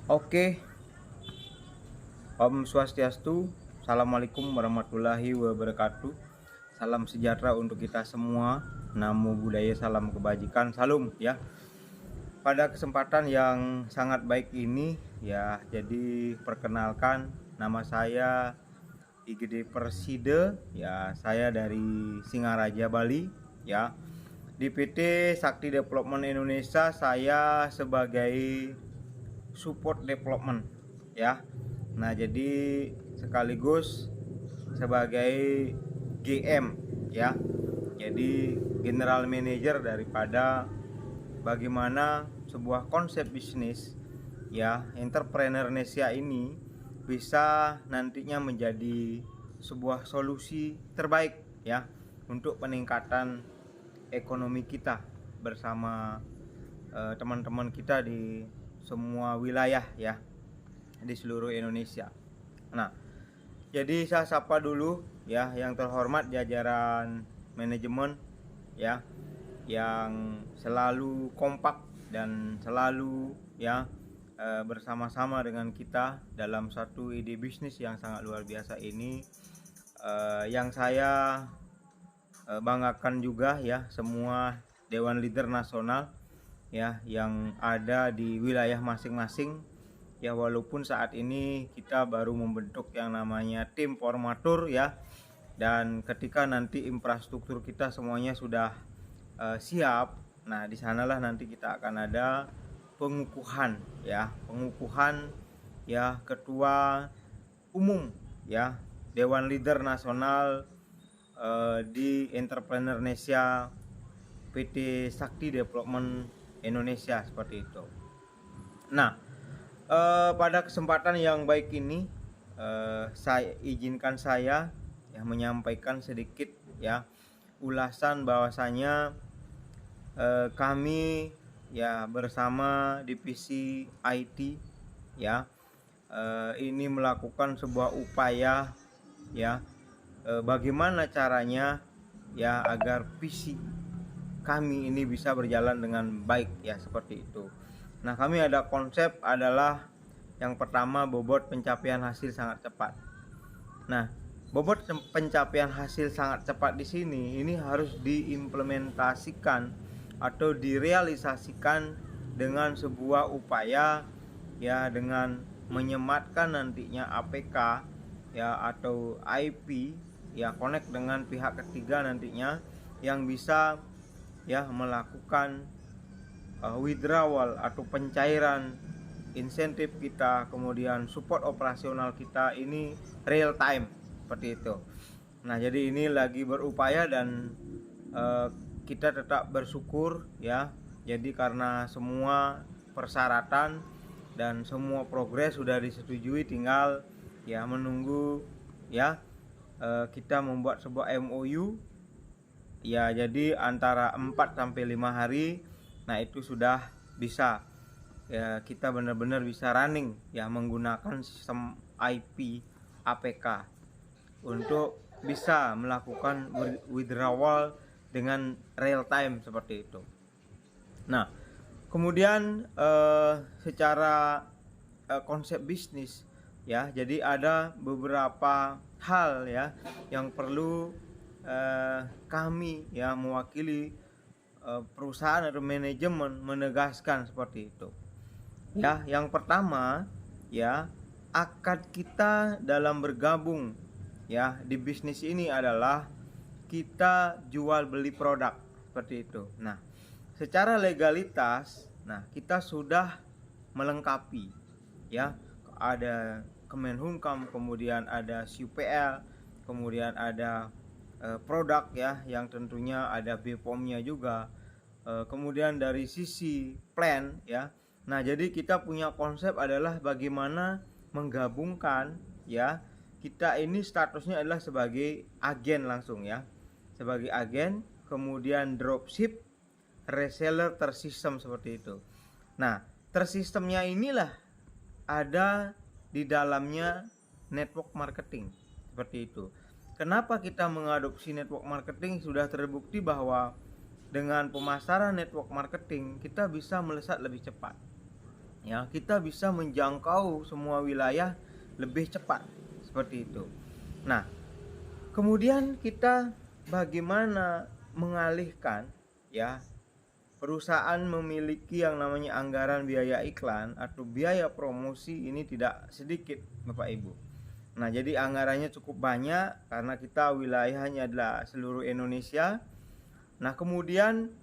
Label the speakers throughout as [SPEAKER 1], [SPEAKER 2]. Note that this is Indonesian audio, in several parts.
[SPEAKER 1] Oke, Om Swastiastu, Assalamualaikum warahmatullahi wabarakatuh. Salam sejahtera untuk kita semua. Namo Buddhaya, salam kebajikan, salam ya. Pada kesempatan yang sangat baik ini ya, jadi perkenalkan nama saya IGD Perside ya, saya dari Singaraja, Bali ya. Di PT Sakti Development Indonesia saya sebagai support development ya. Nah, jadi sekaligus sebagai GM ya. Jadi general manager daripada bagaimana sebuah konsep bisnis ya, entrepreneur Indonesia ini bisa nantinya menjadi sebuah solusi terbaik ya untuk peningkatan ekonomi kita bersama teman-teman kita di semua wilayah ya, di seluruh Indonesia. Nah, jadi saya sapa dulu ya yang terhormat jajaran manajemen ya, yang selalu kompak dan selalu ya bersama-sama dengan kita dalam satu ide bisnis yang sangat luar biasa ini, yang saya banggakan juga ya, semua Dewan Leader Nasional ya yang ada di wilayah masing-masing ya, walaupun saat ini kita baru membentuk yang namanya tim formatur ya, dan ketika nanti infrastruktur kita semuanya sudah siap, nah di sanalah nanti kita akan ada pengukuhan ya ketua umum ya Dewan Leader Nasional di Entrepreneur Indonesia PT Sakti Development Indonesia, seperti itu. Nah, pada kesempatan yang baik ini saya ya menyampaikan sedikit ya ulasan bahwasanya kami ya bersama divisi IT ya ini melakukan sebuah upaya ya, bagaimana caranya ya agar visi kami ini bisa berjalan dengan baik ya, seperti itu. Nah, kami ada konsep adalah yang pertama, bobot pencapaian hasil sangat cepat. Nah, bobot pencapaian hasil sangat cepat di sini ini harus diimplementasikan atau direalisasikan dengan sebuah upaya ya, dengan menyematkan nantinya APK ya atau IP ya, connect dengan pihak ketiga nantinya yang bisa ya melakukan withdrawal atau pencairan insentif kita, kemudian support operasional kita ini real time, seperti itu. Nah, jadi ini lagi berupaya dan kita tetap bersyukur ya. Jadi karena semua persyaratan dan semua progres sudah disetujui, tinggal ya menunggu ya kita membuat sebuah MOU ya, jadi antara 4 sampai 5 hari. Nah, itu sudah bisa ya, kita benar-benar bisa running ya menggunakan sistem IP APK untuk bisa melakukan withdrawal dengan real time, seperti itu. Nah, kemudian secara konsep bisnis ya, jadi ada beberapa hal ya yang perlu kami ya mewakili perusahaan atau manajemen menegaskan, seperti itu ya. Yang pertama ya, akad kita dalam bergabung ya di bisnis ini adalah kita jual beli produk, seperti itu. Nah, secara legalitas nah kita sudah melengkapi ya, ada Kemenhumkam, kemudian ada SUPL, kemudian ada produk ya yang tentunya ada BPOM-nya juga, kemudian dari sisi plan ya. Nah, jadi kita punya konsep adalah bagaimana menggabungkan ya, kita ini statusnya adalah sebagai agen langsung ya, sebagai agen, kemudian dropship, reseller, tersistem, seperti itu. Nah, tersistemnya inilah ada di dalamnya network marketing, seperti itu. Kenapa kita mengadopsi network marketing? Sudah terbukti bahwa dengan pemasaran network marketing kita bisa melesat lebih cepat ya, kita bisa menjangkau semua wilayah lebih cepat seperti itu. Nah, kemudian kita bagaimana mengalihkan, ya, perusahaan memiliki yang namanya anggaran biaya iklan atau biaya promosi ini tidak sedikit Bapak Ibu. Nah, jadi anggarannya cukup banyak karena kita wilayahnya adalah seluruh Indonesia. Nah, kemudian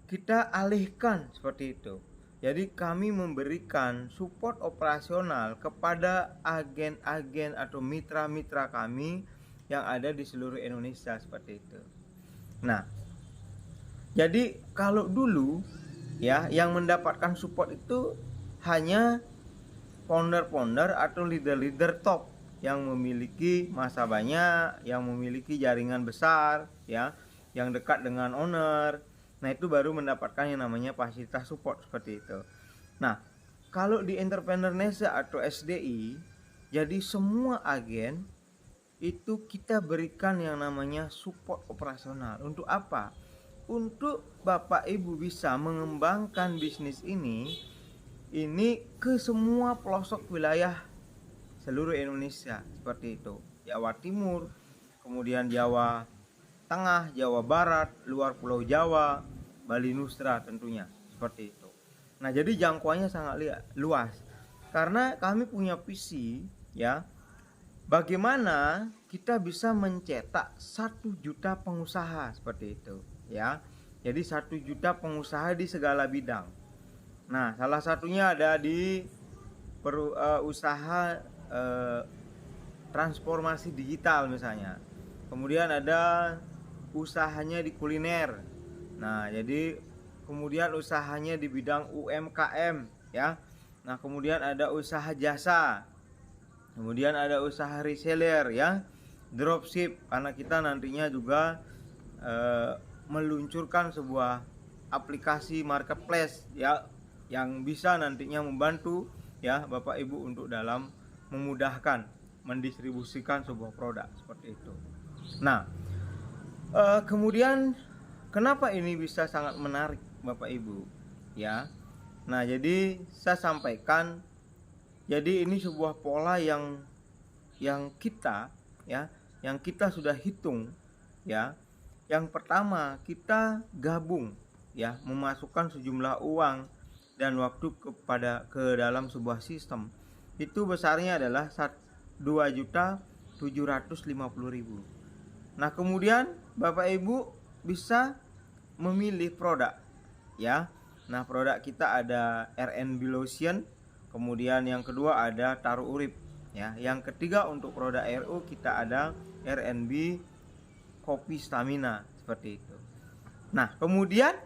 [SPEAKER 1] kita alihkan seperti itu. Jadi kami memberikan support operasional kepada agen-agen atau mitra-mitra kami yang ada di seluruh Indonesia seperti itu. Nah, jadi kalau dulu, ya, yang mendapatkan support itu hanya founder-founder atau leader-leader top yang memiliki masa banyak, yang memiliki jaringan besar, ya, yang dekat dengan owner. Nah, itu baru mendapatkan yang namanya fasilitas support seperti itu. Nah, kalau di Entrepreneur Indonesia atau SDI, jadi semua agen itu kita berikan yang namanya support operasional. Untuk apa? Untuk Bapak Ibu bisa mengembangkan bisnis ini ke semua pelosok wilayah seluruh Indonesia seperti itu. Jawa Timur, kemudian Jawa Tengah, Jawa Barat, luar Pulau Jawa, Bali Nusra tentunya seperti itu. Nah, jadi jangkauannya sangat luas. Karena kami punya visi, ya, bagaimana kita bisa mencetak 1 juta pengusaha seperti itu, ya. Jadi 1 juta pengusaha di segala bidang. Nah, salah satunya ada di usaha transformasi digital misalnya. Kemudian ada usahanya di kuliner. Nah, jadi kemudian usahanya di bidang UMKM, ya. Nah, kemudian ada usaha jasa. Kemudian ada usaha reseller, ya. Dropship, karena kita nantinya juga meluncurkan sebuah aplikasi marketplace, ya, yang bisa nantinya membantu, ya, Bapak Ibu untuk dalam memudahkan mendistribusikan sebuah produk seperti itu. Nah, kemudian kenapa ini bisa sangat menarik Bapak Ibu, ya. Nah, jadi saya sampaikan, jadi ini sebuah pola yang kita, ya, yang kita sudah hitung, ya. Yang pertama, kita gabung, ya, memasukkan sejumlah uang dan waktu ke dalam sebuah sistem. Itu besarnya adalah 2.750.000. Nah, kemudian Bapak Ibu bisa memilih produk, ya. Nah, produk kita ada RNB Lotion, kemudian yang kedua ada Taru Urip, ya. Yang ketiga untuk produk RU kita ada RNB Kopi Stamina seperti itu. Nah, kemudian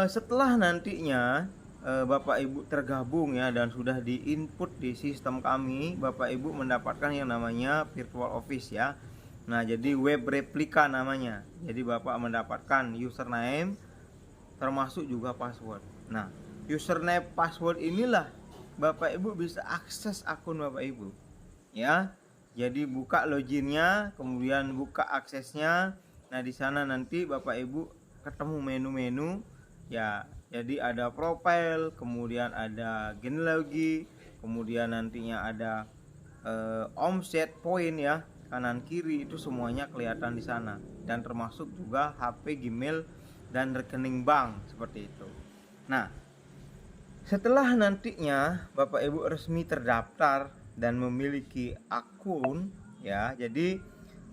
[SPEAKER 1] setelah nantinya Bapak Ibu tergabung, ya, dan sudah diinput di sistem kami, Bapak Ibu mendapatkan yang namanya virtual office, ya. Nah, jadi web replika namanya. Jadi Bapak mendapatkan username termasuk juga password. Nah, username password inilah Bapak Ibu bisa akses akun Bapak Ibu, ya. Jadi buka loginnya, kemudian buka aksesnya. Nah, di sana nanti Bapak Ibu ketemu menu-menu, ya. Jadi ada profile, kemudian ada genealogi, kemudian nantinya ada omset point, ya, kanan kiri itu semuanya kelihatan di sana, dan termasuk juga HP, Gmail, dan rekening bank seperti itu. Nah, setelah nantinya Bapak Ibu resmi terdaftar dan memiliki akun, ya. Jadi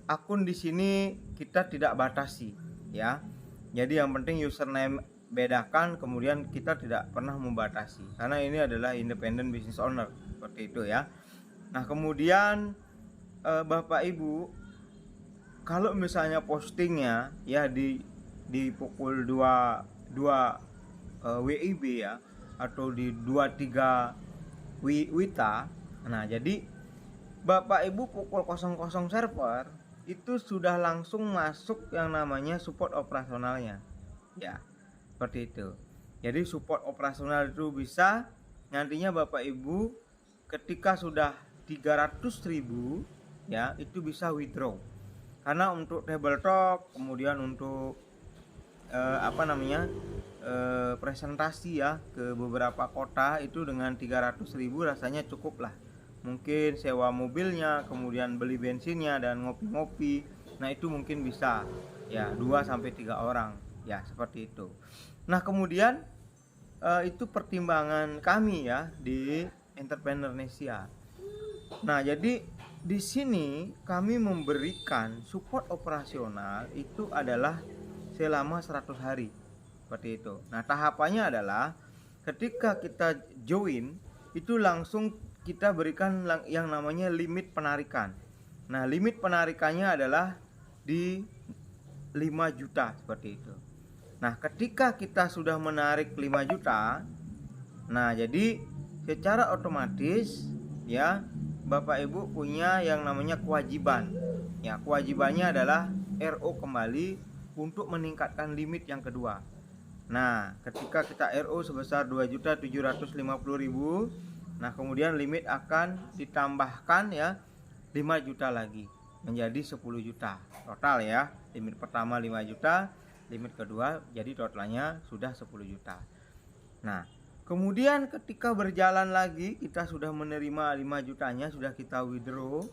[SPEAKER 1] akun di sini kita tidak batasi, ya. Jadi yang penting username bedakan, kemudian kita tidak pernah membatasi karena ini adalah independent business owner seperti itu, ya. Nah, kemudian Bapak Ibu kalau misalnya postingnya, ya, di pukul 2 WIB, ya, atau di 23 WITA. Nah, jadi Bapak Ibu pukul 00 server itu sudah langsung masuk yang namanya support operasionalnya, ya, seperti itu. Jadi support operasional itu bisa nantinya Bapak Ibu ketika sudah 300.000, ya, itu bisa withdraw. Karena untuk table talk, kemudian untuk presentasi ya ke beberapa kota itu dengan 300.000 rasanya cukup lah. Mungkin sewa mobilnya, kemudian beli bensinnya dan ngopi-ngopi. Nah, itu mungkin bisa ya 2 sampai 3 orang ya, seperti itu. Nah, kemudian itu pertimbangan kami ya di Entrepreneurnesia. Nah, jadi di sini kami memberikan support operasional itu adalah selama 100 hari. Seperti itu. Nah, tahapannya adalah ketika kita join itu langsung kita berikan yang namanya limit penarikan. Nah, limit penarikannya adalah di 5 juta seperti itu. Nah, ketika kita sudah menarik 5 juta, nah jadi secara otomatis ya Bapak Ibu punya yang namanya kewajiban. Ya, kewajibannya adalah RO kembali untuk meningkatkan limit yang kedua. Nah, ketika kita RO sebesar 2.750.000, nah kemudian limit akan ditambahkan ya 5 juta lagi menjadi 10 juta total ya. Limit pertama 5 juta, limit kedua jadi totalnya sudah 10 juta. Nah, kemudian ketika berjalan lagi kita sudah menerima 5 jutanya, sudah kita withdraw,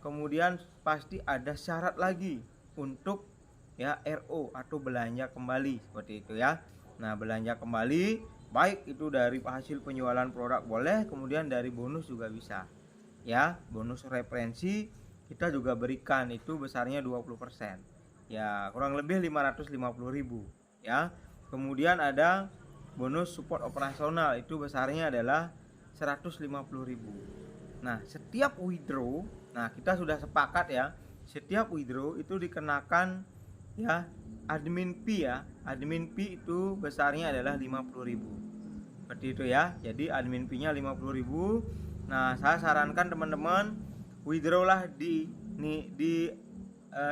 [SPEAKER 1] kemudian pasti ada syarat lagi untuk ya RO atau belanja kembali seperti itu ya. Nah, belanja kembali baik itu dari hasil penjualan produk boleh, kemudian dari bonus juga bisa. Ya, bonus referensi kita juga berikan itu besarnya 20%. Ya, kurang lebih 550.000 ya. Kemudian ada bonus support operasional itu besarnya adalah 150.000. Nah, setiap withdraw, nah kita sudah sepakat ya, setiap withdraw itu dikenakan ya admin fee ya. Admin fee itu besarnya adalah 50.000. Seperti itu ya. Jadi admin fee-nya 50.000. Nah, saya sarankan teman-teman withdraw lah di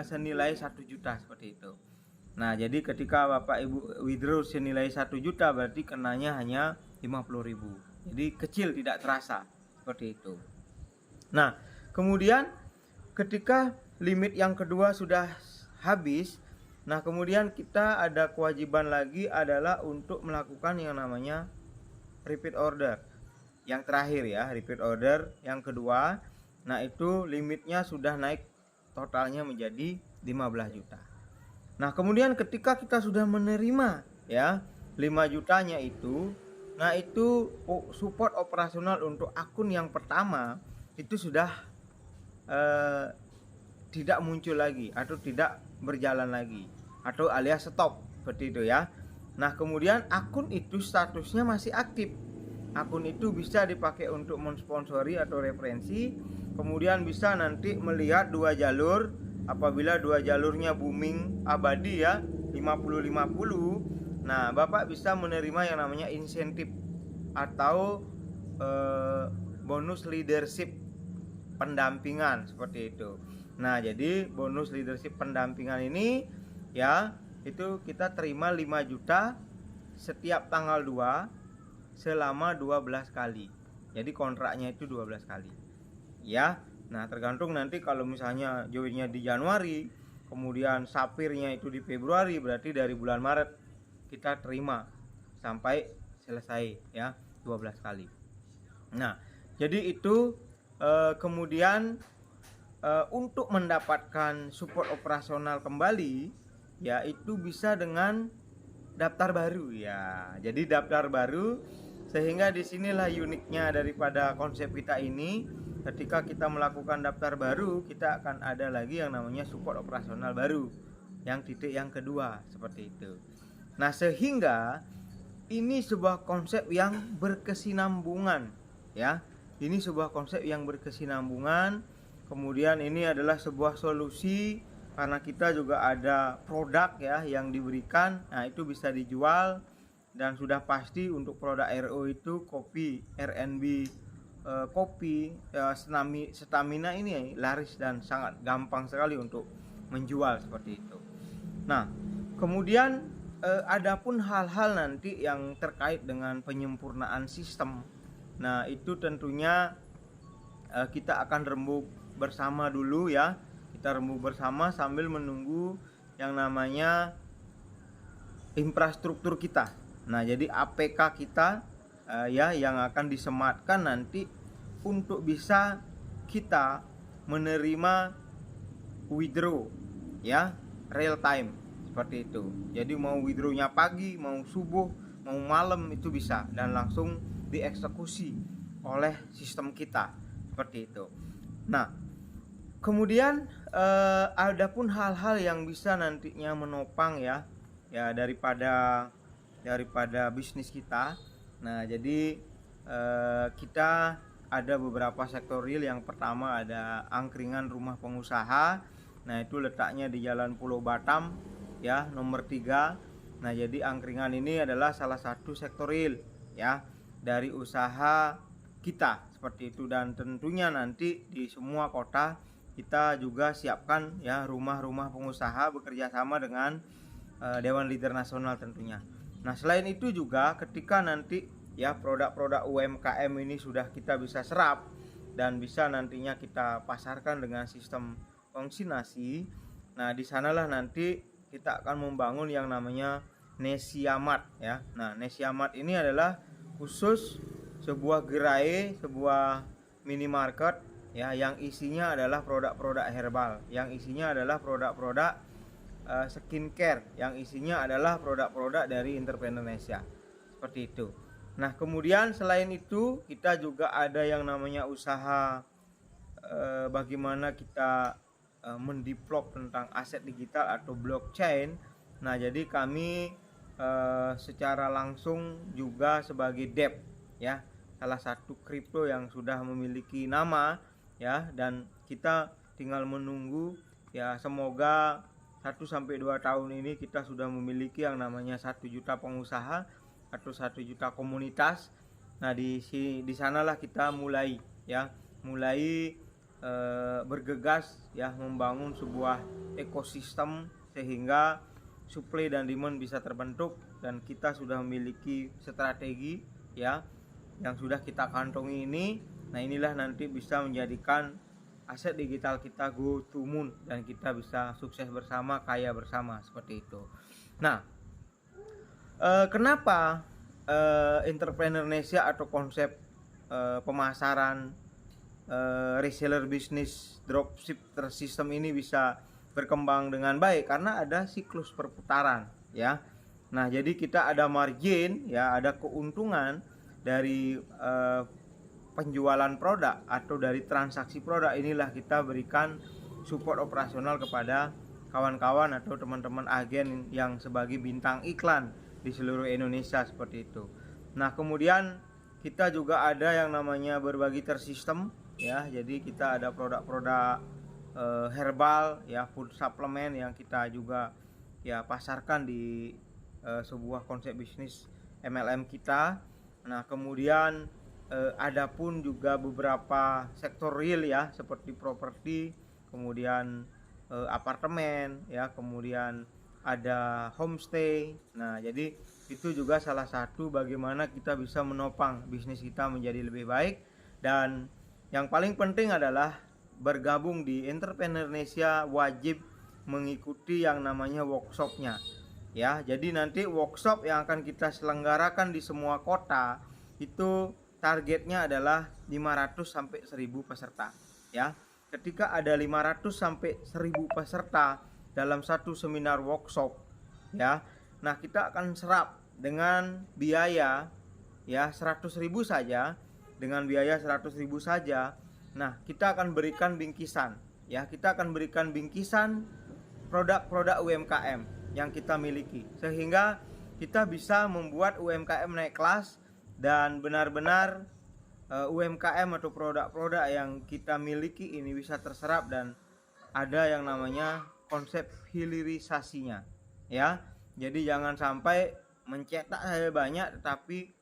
[SPEAKER 1] senilai 1 juta seperti itu. Nah, jadi ketika Bapak Ibu withdraw senilai 1 juta berarti kenanya hanya 50.000. Jadi kecil, tidak terasa seperti itu. Nah, kemudian ketika limit yang kedua sudah habis, nah kemudian kita ada kewajiban lagi adalah untuk melakukan yang namanya repeat order. Yang terakhir ya, repeat order yang kedua. Nah, itu limitnya sudah naik totalnya menjadi 15 juta. Nah, kemudian ketika kita sudah menerima ya 5 jutanya itu, nah itu support operasional untuk akun yang pertama itu sudah tidak muncul lagi atau tidak berjalan lagi atau alias stop seperti itu ya. Nah, kemudian akun itu statusnya masih aktif. Akun itu bisa dipakai untuk mensponsori atau referensi, kemudian bisa nanti melihat 2 jalur. Apabila 2 jalurnya booming abadi ya 50-50, nah Bapak bisa menerima yang namanya insentif atau bonus leadership pendampingan seperti itu. Nah, jadi bonus leadership pendampingan ini ya itu kita terima 5 juta setiap tanggal 2 selama 12 kali. Jadi kontraknya itu 12 kali. Ya. Nah, tergantung nanti kalau misalnya joinnya di Januari, kemudian sapirnya itu di Februari, berarti dari bulan Maret kita terima sampai selesai ya 12 kali. Nah, jadi itu kemudian untuk mendapatkan support operasional kembali ya itu bisa dengan daftar baru ya. Jadi daftar baru, sehingga disinilah uniknya daripada konsep kita ini. Ketika kita melakukan daftar baru, kita akan ada lagi yang namanya support operasional baru, yang titik yang kedua seperti itu. Nah, sehingga ini sebuah konsep yang berkesinambungan ya. Ini sebuah konsep yang berkesinambungan. Kemudian ini adalah sebuah solusi karena kita juga ada produk ya yang diberikan. Nah, itu bisa dijual dan sudah pasti untuk produk RO itu kopi RNB, kopi stamina ini laris dan sangat gampang sekali untuk menjual seperti itu. Nah, kemudian adapun hal-hal nanti yang terkait dengan penyempurnaan sistem. Nah, itu tentunya kita akan rembuk bersama dulu ya. Kita rembuk bersama sambil menunggu yang namanya infrastruktur kita Nah, jadi APK kita ya yang akan disematkan nanti untuk bisa kita menerima withdraw ya real time seperti itu. Jadi mau withdrawnya pagi, mau subuh, mau malam itu bisa dan langsung dieksekusi oleh sistem kita seperti itu. Nah, kemudian ada pun hal-hal yang bisa nantinya menopang ya daripada bisnis kita. Nah, jadi kita ada beberapa sektor real. Yang pertama ada angkringan rumah pengusaha. Nah, itu letaknya di Jalan Pulau Batam ya, nomor 3. Nah, jadi angkringan ini adalah salah satu sektor real ya dari usaha kita seperti itu, dan tentunya nanti di semua kota kita juga siapkan ya rumah-rumah pengusaha bekerja sama dengan Dewan Leader Nasional tentunya. Nah, selain itu juga ketika nanti ya produk-produk UMKM ini sudah kita bisa serap dan bisa nantinya kita pasarkan dengan sistem konsignasi. Nah, di sanalah nanti kita akan membangun yang namanya Nesiamat ya. Nah, Nesiamat ini adalah khusus sebuah gerai, sebuah minimarket ya yang isinya adalah produk-produk herbal, yang isinya adalah produk-produk skincare, yang isinya adalah produk-produk dari Entrepreneur Indonesia seperti itu. Nah, kemudian selain itu kita juga ada yang namanya usaha bagaimana kita mendevelop tentang aset digital atau blockchain. Nah, jadi kami secara langsung juga sebagai debt ya, salah satu kripto yang sudah memiliki nama ya, dan kita tinggal menunggu ya, semoga 1-2 tahun ini kita sudah memiliki yang namanya 1 juta pengusaha atau 1 juta komunitas. Nah, di sanalah kita mulai bergegas ya membangun sebuah ekosistem sehingga supply dan demand bisa terbentuk, dan kita sudah memiliki strategi ya yang sudah kita kantongi ini. Nah, inilah nanti bisa menjadikan aset digital kita go to moon dan kita bisa sukses bersama, kaya bersama seperti itu. Nah, kenapa Entrepreneur Indonesia atau konsep pemasaran reseller bisnis dropship system ini bisa berkembang dengan baik? Karena ada siklus perputaran ya. Nah, jadi kita ada margin ya, ada keuntungan dari penjualan produk atau dari transaksi produk. Inilah kita berikan support operasional kepada kawan-kawan atau teman-teman agen yang sebagai bintang iklan di seluruh Indonesia seperti itu. Nah, kemudian kita juga ada yang namanya berbagi tersistem ya. Jadi kita ada produk-produk herbal ya, food supplement yang kita juga ya pasarkan di sebuah konsep bisnis MLM kita. Nah, kemudian ada pun juga beberapa sektor real ya, seperti properti, kemudian apartemen ya, kemudian ada homestay. Nah, jadi itu juga salah satu bagaimana kita bisa menopang bisnis kita menjadi lebih baik. Dan yang paling penting adalah bergabung di Entrepreneur Indonesia wajib mengikuti yang namanya workshopnya ya. Jadi nanti workshop yang akan kita selenggarakan di semua kota itu targetnya adalah 500 sampai 1000 peserta ya. Ketika ada 500 sampai 1000 peserta dalam satu seminar workshop ya, nah kita akan serap dengan biaya ya 100.000 saja, dengan biaya 100.000 saja. Nah, kita akan berikan bingkisan ya, kita akan berikan bingkisan produk-produk UMKM yang kita miliki, sehingga kita bisa membuat UMKM naik kelas dan benar-benar UMKM atau produk-produk yang kita miliki ini bisa terserap dan ada yang namanya konsep hilirisasinya ya. Jadi jangan sampai mencetak saja banyak tetapi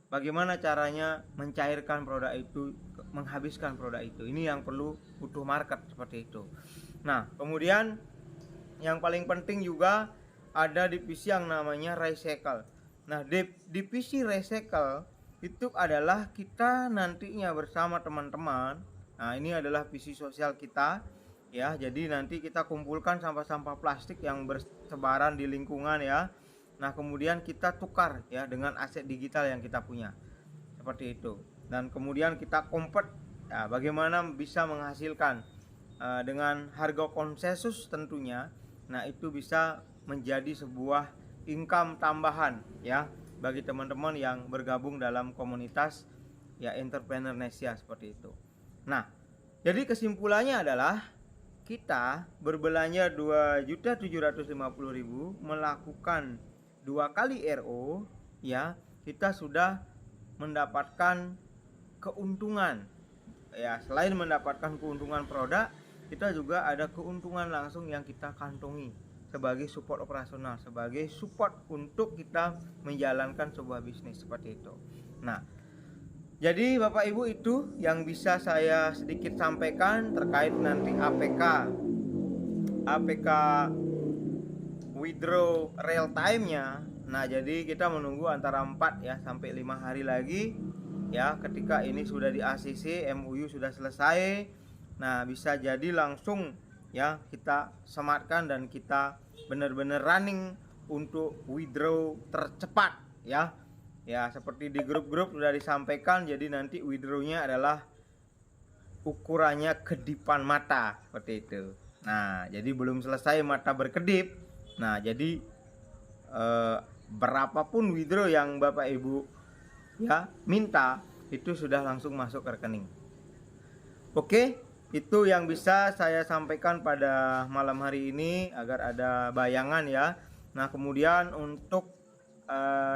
[SPEAKER 1] bagaimana caranya mencairkan produk itu, menghabiskan produk itu. Ini yang perlu, butuh market seperti itu. Nah, kemudian yang paling penting juga ada divisi yang namanya recycle. Nah, divisi recycle itu adalah kita nantinya bersama teman-teman. Nah, ini adalah visi sosial kita ya. Jadi nanti kita kumpulkan sampah-sampah plastik yang bersebaran di lingkungan ya. Nah, kemudian kita tukar ya dengan aset digital yang kita punya. Seperti itu. Dan kemudian kita convert ya, bagaimana bisa menghasilkan dengan harga konsensus tentunya. Nah, itu bisa menjadi sebuah income tambahan ya bagi teman-teman yang bergabung dalam komunitas ya Entrepreneurnesia seperti itu. Nah, jadi kesimpulannya adalah kita berbelanja 2.750.000 melakukan 2 kali RO ya, kita sudah mendapatkan keuntungan ya. Selain mendapatkan keuntungan produk, kita juga ada keuntungan langsung yang kita kantongi sebagai support operasional, sebagai support untuk kita menjalankan sebuah bisnis seperti itu. Nah, jadi Bapak Ibu itu yang bisa saya sedikit sampaikan terkait nanti APK withdraw real time-nya. Nah, jadi kita menunggu antara 4 ya sampai 5 hari lagi ya, ketika ini sudah di ACC, MOU sudah selesai. Nah, bisa jadi langsung ya kita sematkan dan kita benar-benar running untuk withdraw tercepat ya. Ya, seperti di grup-grup sudah disampaikan, jadi nanti withdrawnya adalah ukurannya kedipan mata seperti itu. Nah, jadi belum selesai mata berkedip. Nah, jadi berapapun withdraw yang Bapak Ibu ya minta, itu sudah langsung masuk ke rekening. Oke, itu yang bisa saya sampaikan pada malam hari ini agar ada bayangan ya. Nah, kemudian untuk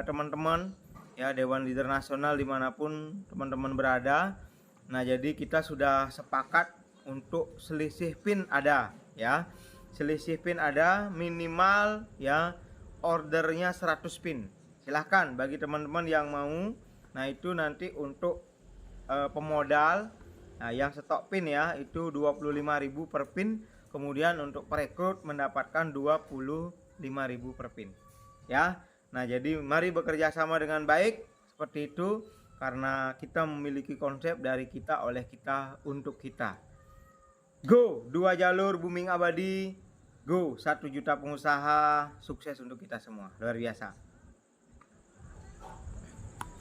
[SPEAKER 1] teman-teman ya Dewan Leader Nasional dimanapun teman-teman berada, nah jadi kita sudah sepakat untuk selisih pin ada ya, selisih pin ada minimal ya, ordernya 100 pin. Silahkan bagi teman-teman yang mau. Nah, itu nanti untuk pemodal, nah yang stok pin ya itu 25.000 per pin, kemudian untuk perekrut mendapatkan 25.000 per pin ya. Nah, jadi mari bekerja sama dengan baik seperti itu, karena kita memiliki konsep dari kita, oleh kita, untuk kita. Go 2 jalur booming abadi, go 1 juta pengusaha, sukses untuk kita semua, luar biasa.